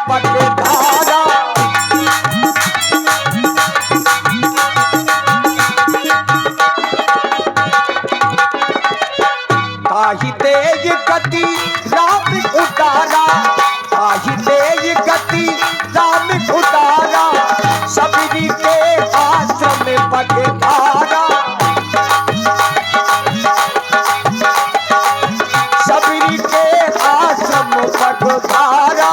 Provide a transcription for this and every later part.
पगधारा। ताहि तेज गति राम उतारा, ताहि तेज गति राम उतारा, सबरी के आश्रम पगधारा। सबरी के आश्रम पगधारा,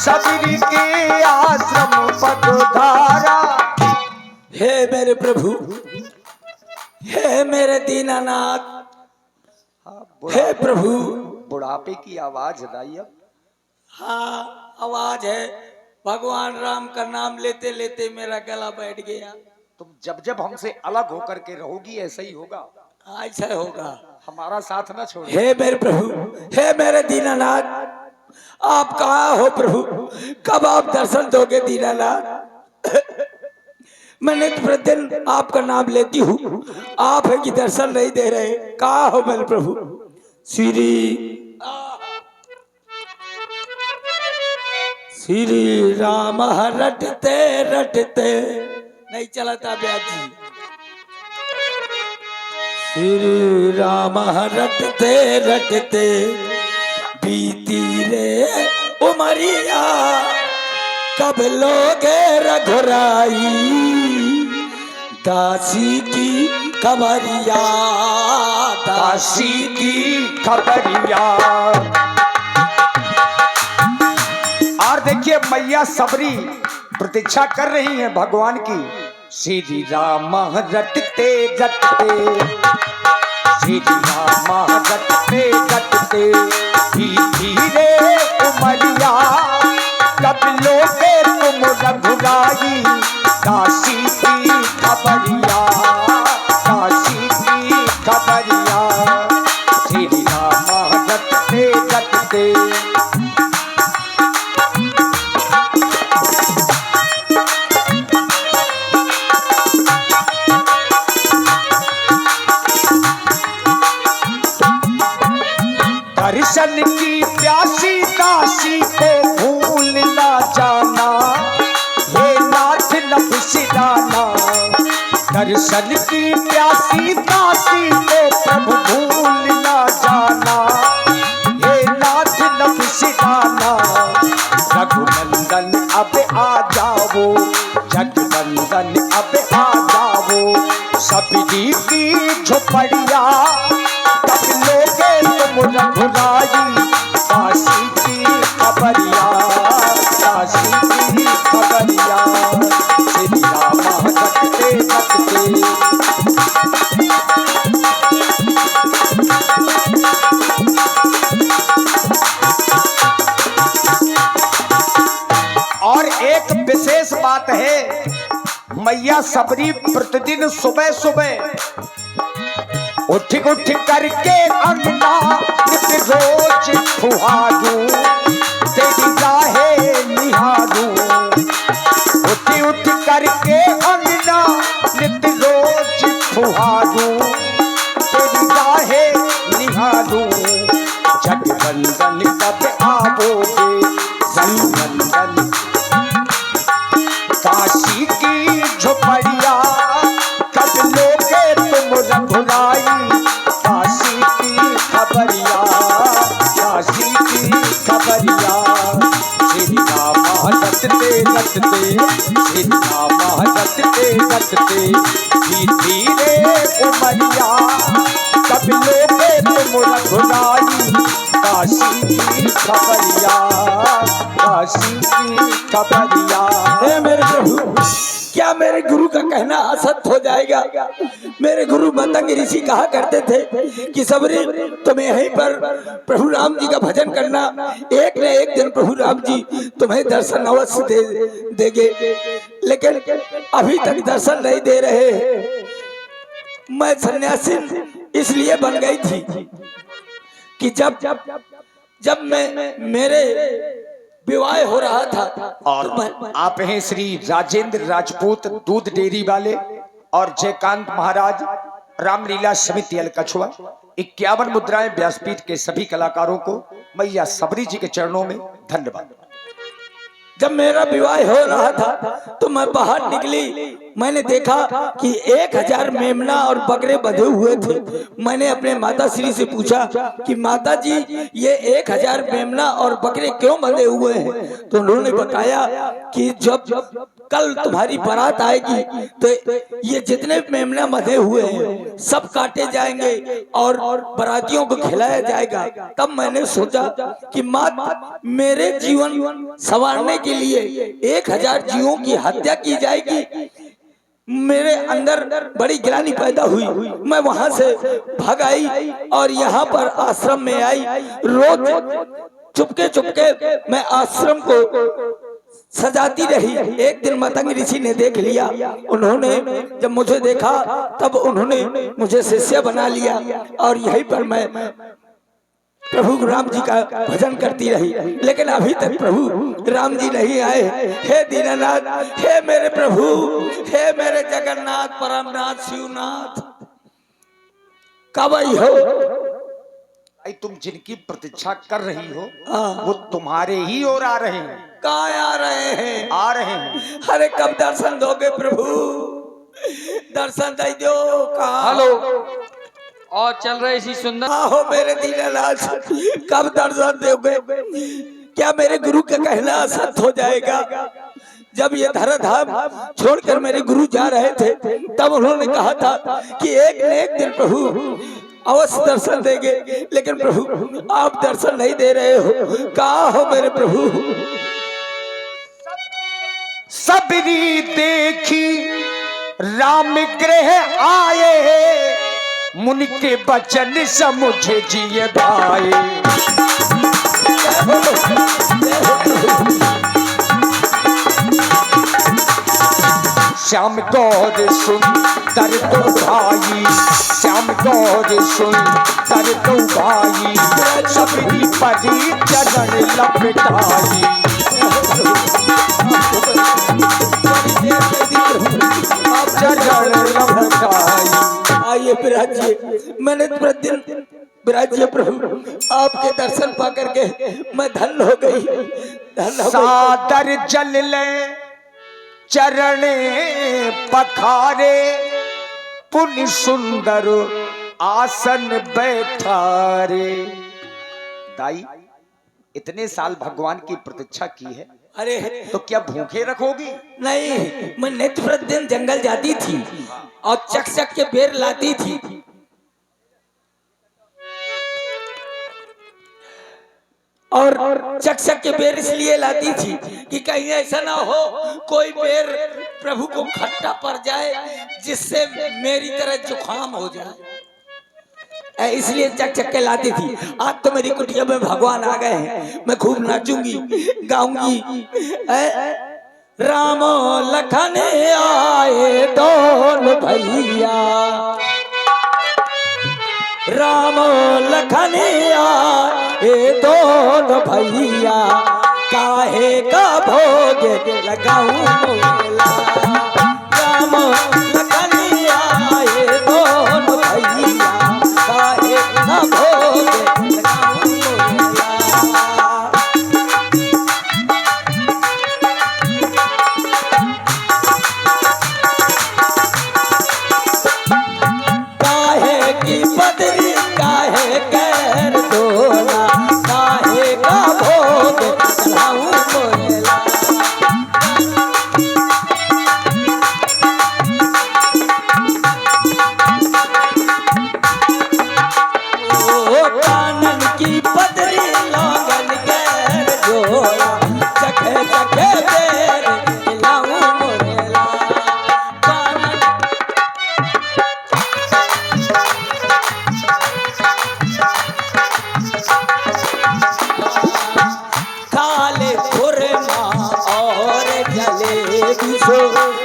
सबरी के आश्रम पगधारा। हे मेरे प्रभु, हे मेरे दीनानाथ, हे प्रभु। बुढ़ापे की आवाज आई अब। हाँ आवाज है, भगवान राम का नाम लेते लेते मेरा गला बैठ गया। तुम जब जब हमसे अलग होकर के रहोगी ऐसा ही होगा, ऐसा होगा। हमारा साथ न छोड़ो। हे मेरे प्रभु, हे मेरे दीनानाथ, आप कहाँ हो प्रभु? कब आप दर्शन दोगे दीनानाथ? मैंने प्रतिदिन आपका नाम लेती हूँ, आप है कि दर्शन नहीं दे रहे। कहाँ हो मेरे प्रभु? श्री श्री राम रटते रटते नहीं चलता ब्याज जी। श्री राम रटते रटते बीती रे उमरिया, कब लोगे रघुराई दासी की खबरिया, दासी की खबरिया। और देखिए मैया सबरी प्रतीक्षा कर रही है भगवान की। श्री राम रटते रटते, श्री राम रटते रटते धीरे उमरिया, कब लोगे तुम रघुराई दासी की खबरिया, दासी की खबरिया। श्री राम रटते रटते। दर्शन की प्यासी दासी को भूल ना जाना, हे नाथ नभ सिराना। दर्शन की प्यासी दासी को प्रभु भूल ना जाना, हे नाथ नभ सिराना। रघुनंदन अब आ जाओ, जगनंदन अब आ जाओ, सबरी की झोपड़िया, तब लोगे तुम रघुराई दासी की खबरिया, दासी की खबरिया। श्री राम रटते रटते। और एक विशेष बात है, मैया सबरी प्रतिदिन सुबह सुबह उठ उठ करके अंगना नित रोज फुहारू, तेरी राहे निहारू। उठ उठ करके अंगना नित रोज फुहारू, तेरी राहे निहारू। जगवंदन कब आओगे रघुनंदन, काशी की झोपड़िया, कब लोगे तुम रघुराई दासी की खबरिया, दासी की खबरिया। श्री राम रटते रटते, श्री राम रटते रटते धीरे उमरिया, कब लोगे तुम रघुराई दासी की खबरिया, दासी की खबरिया। हे मेरे प्रभु, क्या मेरे गुरु का कहना असत्य हो जाएगा? मेरे गुरु मतंग ऋषि कहा करते थे कि सबरी तुम यहीं पर प्रभु राम जी का भजन करना, एक न एक दिन प्रभु राम जी तुम्हें दर्शन अवश्य देंगे। लेकिन अभी तक दर्शन नहीं दे रहे। मैं सन्यासी इसलिए बन गई थी कि जब मैं मेरे विवाह हो रहा था। और तो आप हैं श्री राजेंद्र राजपूत दूध डेयरी वाले और जयकांत महाराज रामलीला समिति अलकछुआ। 51 मुद्राएं व्यासपीठ के सभी कलाकारों को मैया सबरी जी के चरणों में धन्यवाद। जब मेरा विवाह हो रहा था तो मैं बाहर निकली, मैंने देखा कि 1000 मेमना और बकरे बंधे हुए थे। मैंने अपने माता श्री से पूछा कि माता जी ये 1000 मेमना और बकरे क्यों बंधे हुए हैं? तो उन्होंने बताया कि जब कल तुम्हारी बारात आएगी तो ये जितने मेमना बंधे हुए हैं सब काटे जाएंगे और बारातियों को खिलाया जाएगा। तब मैंने सोचा कि माँ मेरे जीवन संवारने के लिए 1000 जीवों की हत्या की जाएगी। मेरे अंदर बड़ी ग्लानि पैदा हुई। मैं वहां से भाग आई और यहाँ पर आश्रम में आई। रोज चुपके चुपके मैं आश्रम को सजाती रही। एक दिन मतंग ऋषि ने देख लिया। उन्होंने जब मुझे देखा तब उन्होंने मुझे शिष्य बना लिया और यहीं पर मैं प्रभु राम जी का भजन करती रही। लेकिन अभी तक प्रभु राम जी नहीं आए। हे दीनानाथ, हे मेरे प्रभु, हे मेरे जगन्नाथ परमनाथ शिवनाथ, कब आई हो? भाई तुम जिनकी प्रतीक्षा कर रही हो वो तुम्हारे ही ओर आ रहे हैं। कहाँ आ रहे हैं? आ रहे हैं। अरे कब दर्शन दोगे प्रभु? दर्शन दे दो। कहाँ? हेलो, और चल रहे इसी सुंदर हो मेरे दीनानाथ, कब दर्शन दोगे? क्या मेरे गुरु का कहना सत्य हो जाएगा? जब ये धराधाम छोड़कर मेरे गुरु जा रहे थे तब उन्होंने कहा था कि एक न एक दिन प्रभु अवश्य दर्शन देंगे, लेकिन प्रभु आप दर्शन नहीं दे रहे हो। कहाँ हो मेरे प्रभु? सबरी देखी राम गृह आए, मुनि के बचन समुझ जिए भाए। श्याम गौर सुंदर तो भाई, श्याम गौर सुंदर तो भाई, सबरी परी चरण लपटाई। चरण लपटाई। आइए विराजिए, मैंने प्रतिदिन विराजिए प्रभु, आपके दर्शन पा करके मैं धन्य हो गई, धन्य हो गई। सादर जल ले चरणे पखारे, पुनि सुंदर आसन बैठारे। दाई इतने साल भगवान की प्रतीक्षा की है, अरे तो क्या भूखे रखोगी? नहीं, मैं नित्य प्रतिदिन जंगल जाती थी और चक के बेर लाती थी। और चक के बेर इसलिए लाती थी कि कहीं ऐसा ना हो कोई बेर प्रभु को खट्टा पड़ जाए जिससे मेरी तरह जुकाम हो जाए, इसलिए चक के लाती थी। आज तो मेरी कुटिया में भगवान आ गए हैं, मैं खूब नाचूंगी गाऊंगी। राम लखन आए दोनों भैया, राम लखन आए दोनों भैया, काहे का भोग लगाऊं मोला। राम लखन आए दोनों भैया, काहे का भोग लगाऊं मोला। काहे की बदरी काहे कैर दोना, काहे का भोग लगाऊं मोला। ओ कानन की बदरी लगन कैर जोड़ा, चखे चखे बेर खिलाऊं मोला। कानन काले खुरमा और जलेबी सो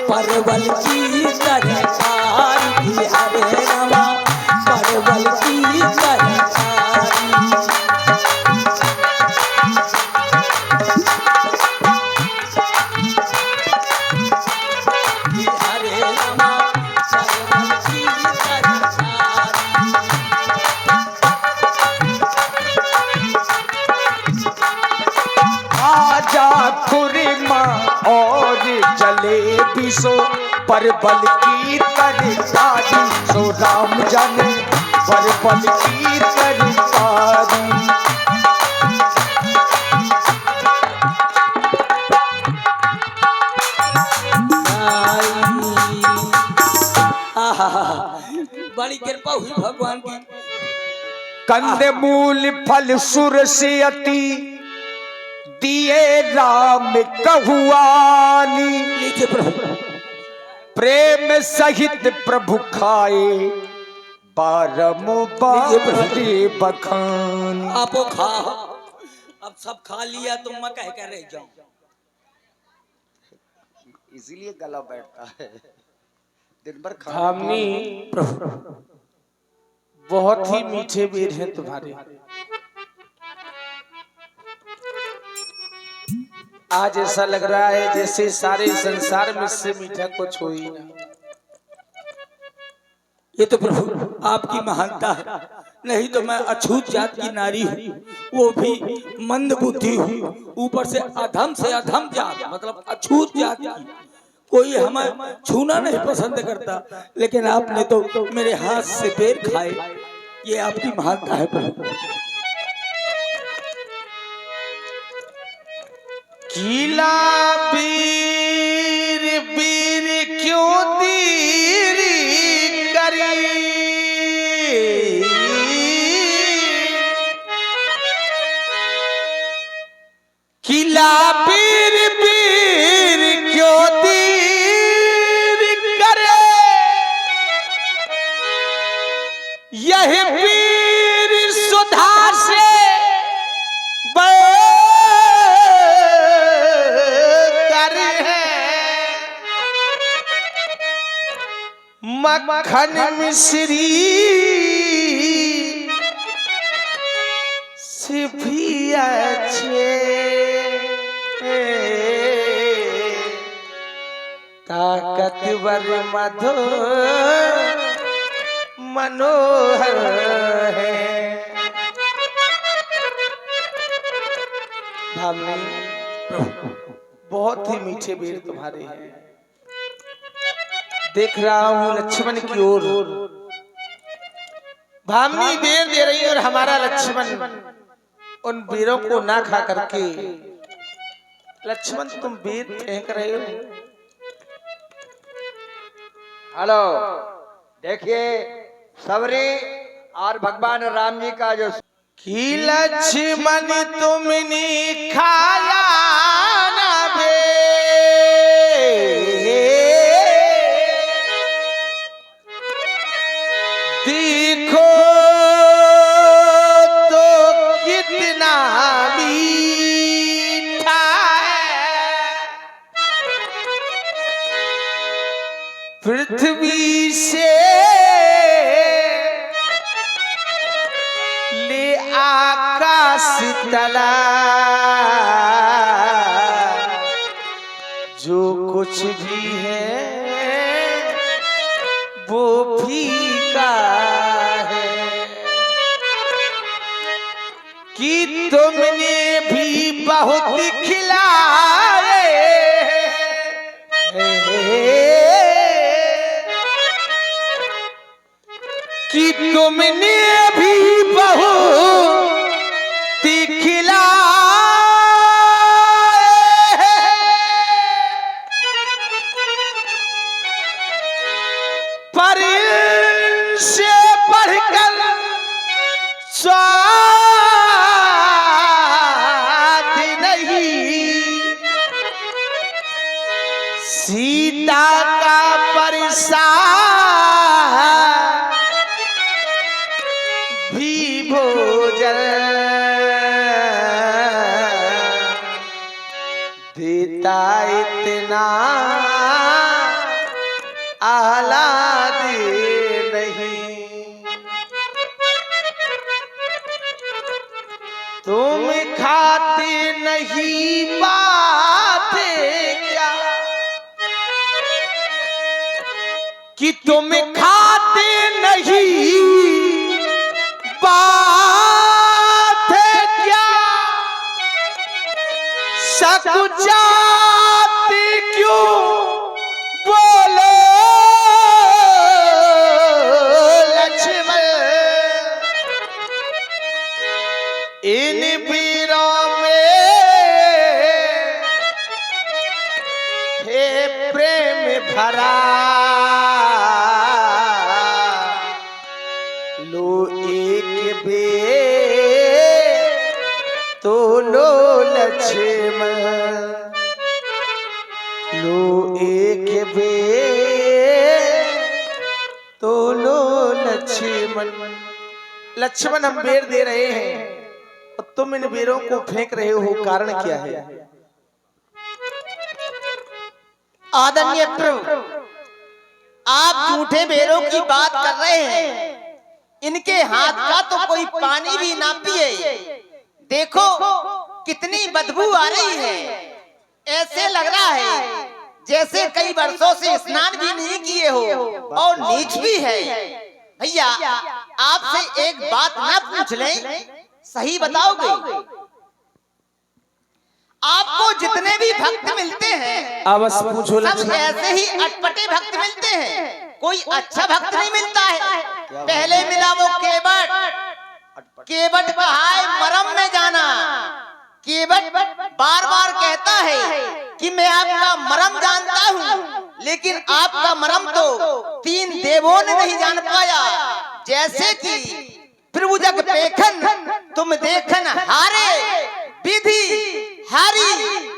परवल की तरकारी, हरे रवा परवल की तरकारी। हरे रवा परवल की तरकारी। आजा खुरमा जले विषो पर बल की तरकारी, सो राम जाने पर बल की तरकारी। बड़ी कृपा हुई भगवान की। कंद मूल फल सुर से अति दिए राम कहुआनी, लीजिए प्रभु। प्रेम सहित प्रभु खाए बारम्बार बखान। आपो खा, अब सब खा लिया तो मैं कह कर रह जाऊं। इसीलिए गला बैठता है दिन भर खा। धामनी बहुत ही मीठे बेर हैं तुम्हारे। आज ऐसा लग रहा है जैसे सारे संसार में से मीठा कुछ हो ही ना। ये तो प्रभु आपकी महानता है, नहीं तो मैं अछूत जात की नारी हूँ, वो भी मंद बुद्धि हूँ, ऊपर से अधम जात, मतलब अछूत जात की। कोई हमें छूना नहीं पसंद करता, लेकिन आपने तो मेरे हाथ से बेर खाए। ये आपकी महानता है प्रभु। कीला बीर बीर क्यों दीरी करी, कीला बीर बीर क्यों दीरी करे, यह बीर सुधा से मक्खन मिश्री से भी अच्छे, ताकतवर मधु मनोहर है। धामनी बहुत ही मीठे बेर तुम्हारे हैं। देख रहा हूँ लक्ष्मण की ओर, भामनी बेर दे रही और हमारा लक्ष्मण उन बेरों को ना खा करके, लक्ष्मण तुम बेर फेंक रहे हो। हेलो, देखिए सबरी और भगवान राम जी का जो कि लक्ष्मण तुमने खाया ना बेर, देखो तो कितना मीठा है, पृथ्वी से ले आकाश तला, जो कुछ भी है वो फीका है, कि तुमने भी बहुत खिलाए, कि तुमने भी बहुत खिलाए, पर इनसे बढ़कर स्वाद नहीं, सीता का प्रसाद भी भोजन देता इतना आह्लाद नहीं। तुम खाते नहीं बाते क्या, कि तुम खाते नहीं बात है क्या, सकुचाते क्यों प्रेम भरा लो एक बे तो लो लक्ष्मण लो एक बे तो लो लक्ष्मण। लक्ष्मण हम बेर दे रहे हैं और तुम इन बेरों को फेंक रहे हो, कारण क्या है? आदरणीय प्रभु, आप झूठे बेरों की बात कर रहे हैं। इनके हाथ का तो कोई पानी भी ना पिए। देखो कितनी बदबू आ रही है। ऐसे लग रहा है जैसे कई वर्षों से स्नान भी नहीं किए हो और नीच भी है। भैया आपसे एक बात ना पूछ लें, सही बताओगे? आपको जितने भी भक्त मिलते हैं अवश्य पूछो। सब ऐसे ही अटपटे भक्त मिलते हैं, कोई अच्छा भक्त नहीं मिलता है। पहले मिला वो केवट। केवट कहा है मरम में जाना। केवट बार बार कहता है कि मैं आपका मरम जानता हूँ, लेकिन आपका मरम तो 3 देवों ने नहीं जान पाया। जैसे कि प्रभु जग पेखन तुम देखन हारे, विधि हरि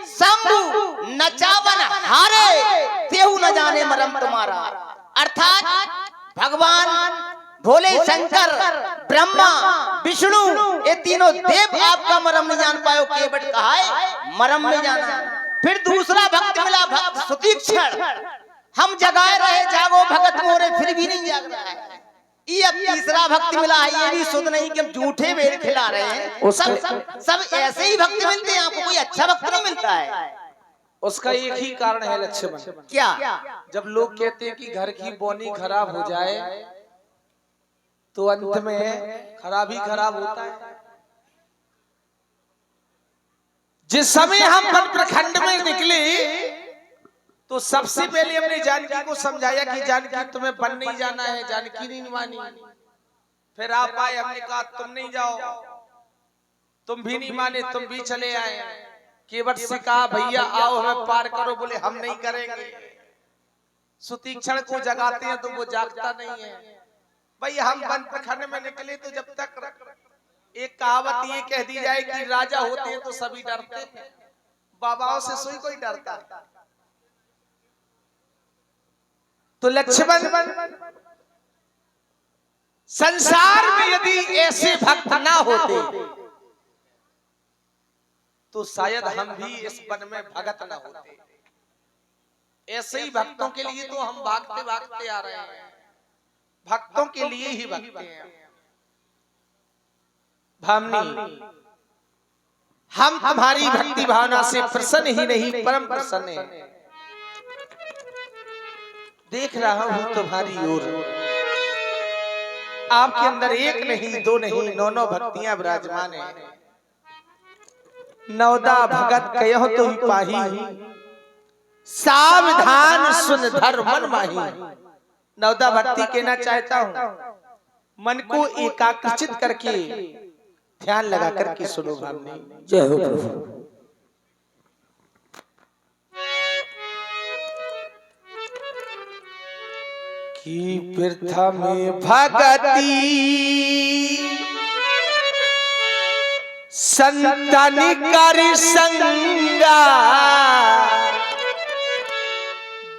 शंभु नचावन हारे, तेहु न जाने मरम तुम्हारा। अर्थात भगवान भोले शंकर ब्रह्मा विष्णु ये तीनों देव आपका मरम नहीं जान पाए। केवट कहा है मरम में जाना। फिर दूसरा भक्त मिला भक्त सुतीक्षण। हम जगाए रहे जागो भगत मोरे, फिर भी नहीं जाग रहा है। ये अब तीसरा भक्त मिला है, ये भी सुध नहीं कि हम झूठे बेर खिला रहे हैं। सब ऐसे ही भक्त मिलते हैं, आपको कोई अच्छा भक्त नहीं मिलता है। उसका एक ही कारण है लक्ष्मण। क्या? जब लोग कहते हैं कि घर की बोनी खराब हो जाए तो अंत में खराब ही खराब होता है। जिस समय हम वन प्रखंड में निकले तो सबसे पहले हमने जानकी को समझाया कि जानकी तुम्हें वन नहीं जाना है। जानकी नहीं मानी। फिर आप आए, हमने कहा तुम नहीं जाओ, तुम भी नहीं माने, तुम भी चले आए। केवट से कहा भैया आओ हमें पार करो, बोले हम नहीं करेंगे। सुतीक्षण को जगाते हैं तो वो जागता नहीं है। भाई हम वन प्रखंड में निकले तो जब तक एक कहावत ये कह दी जाए कि राजा होते हैं तो सभी डरते हैं, बाबाओं से सोई कोई डरता। तो लक्ष्मण संसार में यदि ऐसे भक्त ना होते तो शायद हम भी इस वन में भगत ना होते। ऐसे ही भक्तों के लिए तो हम भागते भागते आ रहे हैं, भक्तों के लिए ही भगते हैं। भामनी, हम तुम्हारी भक्ति भावना से प्रसन्न ही नहीं परम प्रसन्न हैं। देख रहा हूं तुम्हारी ओर, आपके अंदर एक नहीं दो नहीं 9 भक्तियां विराजमान हैं। 9दा भगत कहो तो ही पाही, सावधान सुन धर मन माही। 9दा भक्ति कहना चाहता हूं, मन को एकाग्रचित करके ध्यान लगा करके सुनो भावनी। जय हो प्रभु। कि प्रथम भगति संतन कर संगा,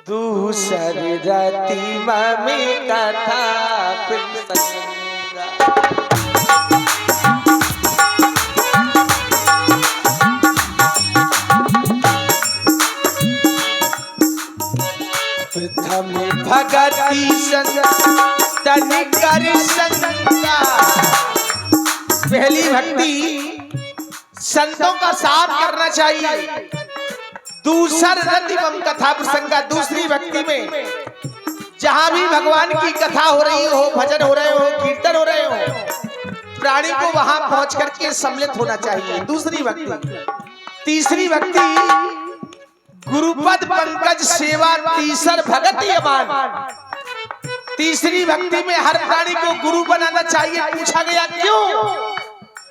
दूसर रति में कथा प्रसंगा। प्रथम भगति संतन कर संगा, पहली भक्ति संतों का साथ करना चाहिए। दूसर रतिमम कथा प्रसंगा, दूसरी भक्ति में जहां भी भगवान की कथा हो रही हो, भजन हो रहे हो, कीर्तन हो रहे हो, प्राणी को वहां पहुंच करके सम्मिलित होना चाहिए। दूसरी भक्ति। तीसरी भक्ति गुरुपद पंकज सेवा, तीसर भगति अमान। तीसरी भक्ति में हर प्राणी को गुरु बनाना चाहिए। पूछा गया क्यों,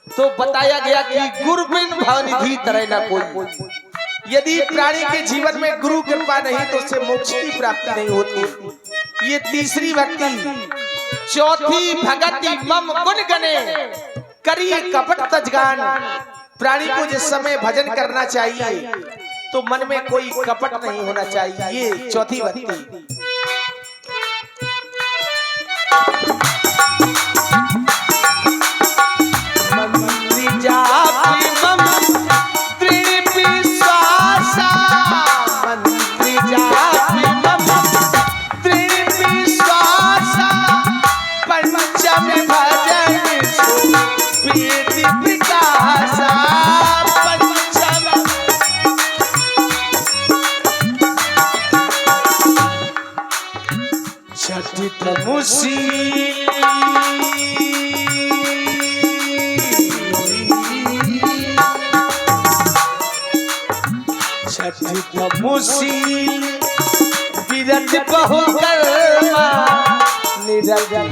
तो बताया गया कि गुरु बिन भवनिधि तरह न कोई। यदि प्राणी के जीवन में गुरु कृपा नहीं तो उसे मोक्ष की प्राप्ति नहीं होती। ये तीसरी भक्ति। चौथी भगति मम गुण गने करिए कपट तजगान। प्राणी को जिस समय भजन करना चाहिए तो मन में कोई कपट नहीं होना चाहिए। ये चौथी भक्ति। मुसील विरज बहु कर्मा निरंजन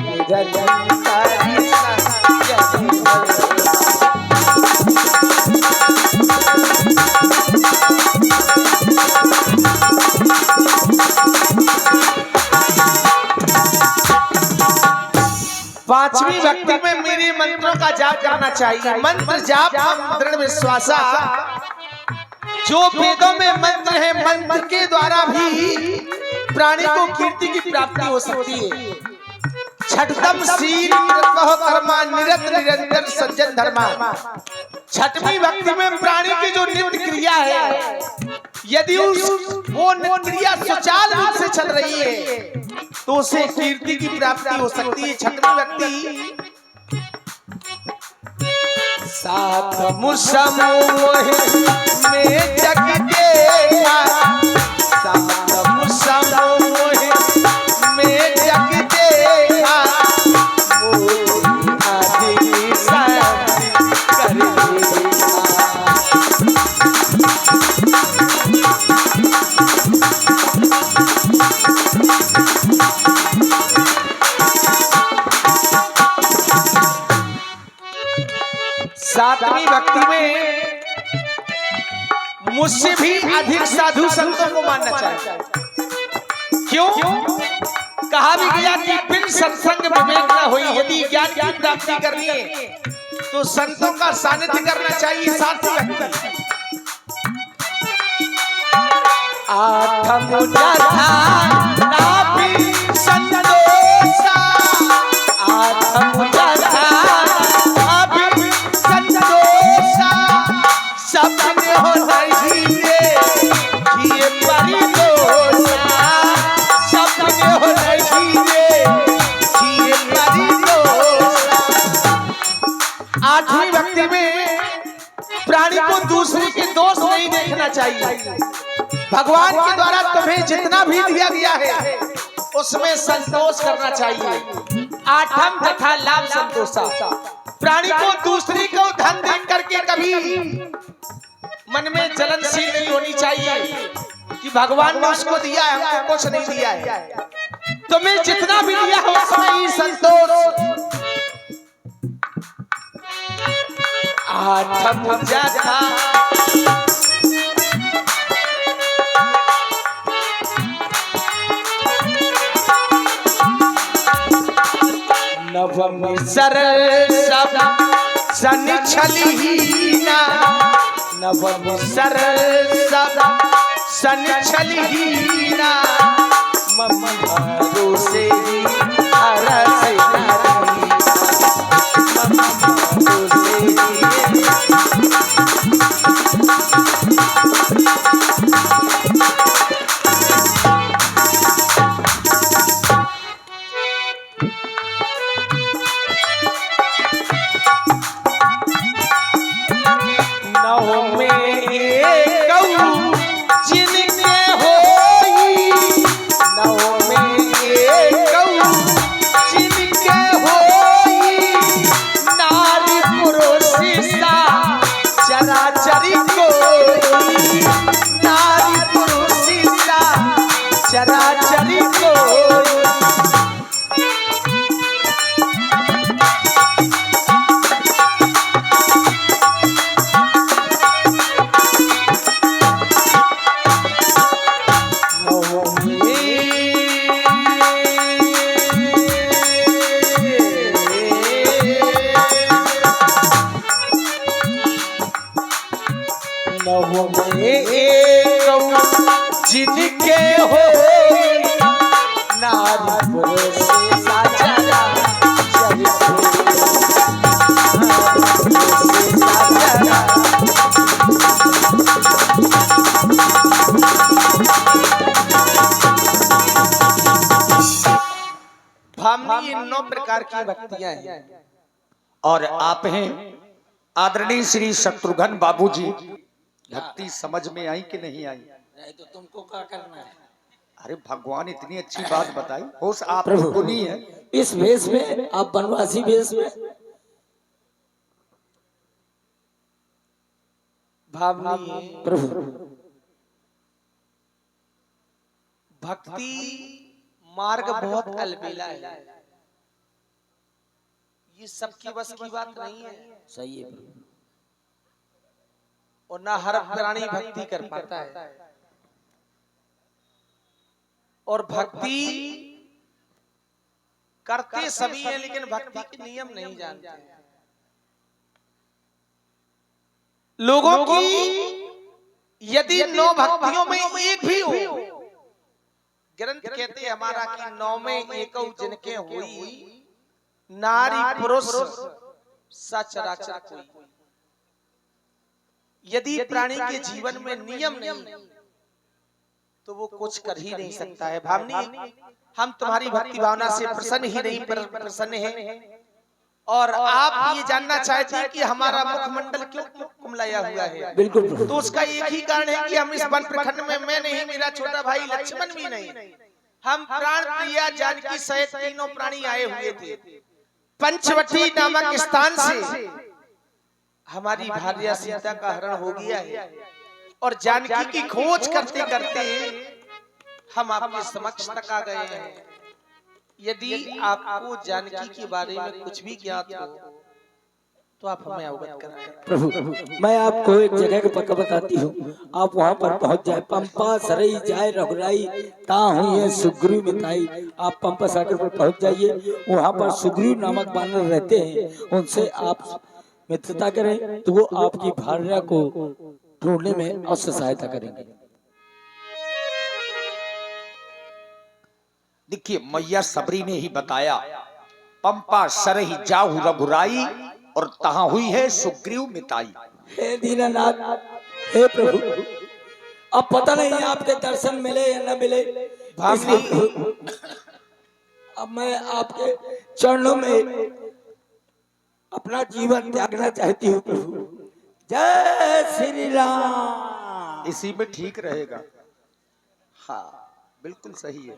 पांचवी भक्ति में मेरे मंत्रों का जाप करना चाहिए। मंत्र जाप दृढ़ विश्वासा। जो वेदों में मंत्र है, मंत्र के द्वारा भी प्राणी को कीर्ति की प्राप्ति हो सकती है। छठतम शील कर्मा निरत निरंतर सज्जन धर्मा। छठवीं भक्ति में प्राणी की जो नित्य क्रिया है, यदि वो नित्य क्रिया सुचारू रूप से चल रही है तो उसे कीर्ति की प्राप्ति हो सकती है। छठवीं भक्ति। साथ मुसमोह में जग देखा, साथ मुसमोह में जग देखा, आदि शांति करेगा। सातवीं भक्ति में मुझसे भी अधिक साधु संतों को मानना चाहिए। क्यों? कहा भी गया कि बिन सत्संग विवेक न होई। यदि ज्ञान की प्राप्ति करनी है तो संतों का सानिध्य करना चाहिए। सातवीं भक्ति। आठम जथा नापि संतोषा, आठम जथा नापि संतोषा, सपने हो नहीं ये परितोषा, सपने हो नहीं ये परितोषा। आठवीं भक्ति में प्राणी को दूसरे के दोष नहीं देखना चाहिए। भगवान के द्वारा तुम्हें जितना भी दिया गया है उसमें संतोष करना चाहिए। आठम तथा लाभ संतोषा। प्राणी को दूसरी को धन देख करके कभी मन में जलनशील नहीं होनी चाहिए कि भगवान ने उसको दिया है, हमको कुछ नहीं दिया है। तुम्हें जितना भी दिया है उसमें ही संतोष। आठम जथा नवमी सरल सब सनिछलीना, नवमी सरल सब सनिछलीना, ममहारो से ही हरस नारी, ममहारो से ही जिनके होई नौ में एक जिनके हो नारी पुरुष साजरा भामनी ये 9 प्रकार की भक्तियां हैं। और आप हैं आदरणीय श्री शत्रुघ्न बाबूजी, भक्ति समझ में आई कि नहीं आई? तो तुमको क्या करना है? अरे भगवान इतनी अच्छी बात बताई, होश आप प्रभु को नहीं है। इस वेश में, आप बनवासी वेश में भामनी प्रभु भक्ति मार्ग बहुत अलबेला है, ये सबकी बस की बात नहीं है। सही है प्रभु। और ना हर प्राणी भक्ति कर पाता है। और भक्ति करते सभी हैं लेकिन भक्ति के नियम नहीं जानते हैं। लोगों की यदि 9 भक्तियों में एक भी हो, ग्रंथ कहते हैं हमारा कि 9 में एक जिनके हुई नारी पुरुष सचराचर कोई। यदि प्राणी के जीवन में नियम नहीं तो वो कुछ कर ही नहीं सकता है। भामनी, हम तुम्हारी भक्ति भावना से प्रसन्न ही नहीं प्रसन्न हैं। और आप ये जानना चाहते हैं कि हमारा मुखमंडल क्यों कुमलाया हुआ है। बिल्कुल। तो उसका एक ही कारण है कि हम इस वन प्रखंड में, मैं नहीं, मेरा छोटा भाई लक्ष्मण भी नहीं, हम प्राण प्रिया जानकी सहित तीनों प्राणी आए हुए थे। पंचवटी नामक स्थान से हमारी भार्या सीता का हरण हो गया है और जानकी की खोज करते करते हम आपके समक्ष तक आ गए हैं। यदि आपको जानकी के बारे में कुछ भी ज्ञात हो तो आप हमें अवगत कराएं। प्रभु मैं आपको एक जगह का पक्का बताती हूँ, आप वहाँ पर पहुँच जाए। पंपा सरई जाए रघुराई ता हुई है सुग्रीव मिताई। आप पंपा सागर पर पहुँच जाइए, वहाँ पर सुग्रीव नामक बानर रहते हैं, उनसे आप मित्रता करें तो वो आपकी भार्या को ढूंढने में अवश्य सहायता करेंगे। देखिए मैया सबरी ने ही बताया, पंपा सरही जाहु रघुराई और तहां हुई है सुग्रीव मिताई। हे दीनानाथ, हे प्रभु, अब पता नहीं आपके दर्शन मिले या न मिले। अब मैं आपके चरणों में अपना जीवन त्यागना चाहती हूँ प्रभु। जय श्री राम। इसी में ठीक रहेगा। हाँ बिल्कुल सही है।